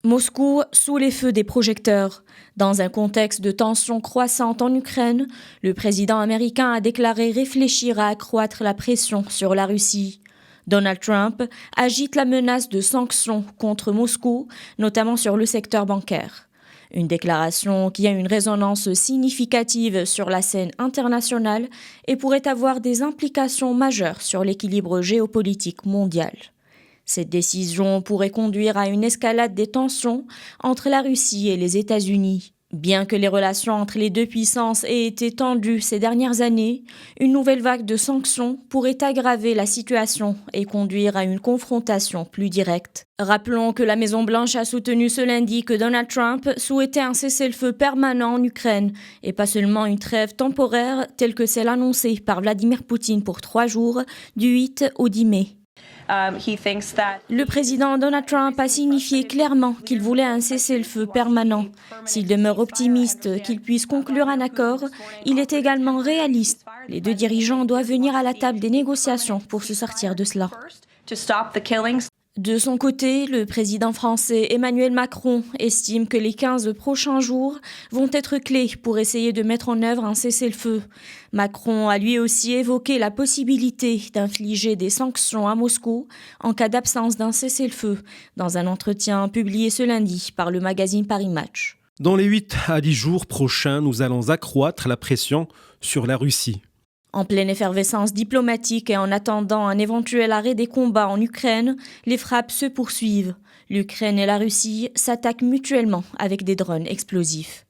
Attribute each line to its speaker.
Speaker 1: Moscou sous les feux des projecteurs. Dans un contexte de tensions croissantes en Ukraine, le président américain a déclaré réfléchir à accroître la pression sur la Russie. Donald Trump agite la menace de sanctions contre Moscou, notamment sur le secteur bancaire. Une déclaration qui a une résonance significative sur la scène internationale et pourrait avoir des implications majeures sur l'équilibre géopolitique mondial. Cette décision pourrait conduire à une escalade des tensions entre la Russie et les États-Unis. Bien que les relations entre les deux puissances aient été tendues ces dernières années, une nouvelle vague de sanctions pourrait aggraver la situation et conduire à une confrontation plus directe. Rappelons que la Maison-Blanche a soutenu ce lundi que Donald Trump souhaitait un cessez-le-feu permanent en Ukraine et pas seulement une trêve temporaire telle que celle annoncée par Vladimir Poutine pour 3 jours, du 8 au 10 mai. Le président Donald Trump a signifié clairement qu'il voulait un cessez-le-feu permanent. S'il demeure optimiste qu'il puisse conclure un accord, il est également réaliste. Les deux dirigeants doivent venir à la table des négociations pour se sortir de cela. De son côté, le président français Emmanuel Macron estime que les 15 prochains jours vont être clés pour essayer de mettre en œuvre un cessez-le-feu. Macron a lui aussi évoqué la possibilité d'infliger des sanctions à Moscou en cas d'absence d'un cessez-le-feu, dans un entretien publié ce lundi par le magazine Paris Match.
Speaker 2: Dans les 8 à 10 jours prochains, nous allons accroître la pression sur la Russie.
Speaker 1: En pleine effervescence diplomatique et en attendant un éventuel arrêt des combats en Ukraine, les frappes se poursuivent. L'Ukraine et la Russie s'attaquent mutuellement avec des drones explosifs.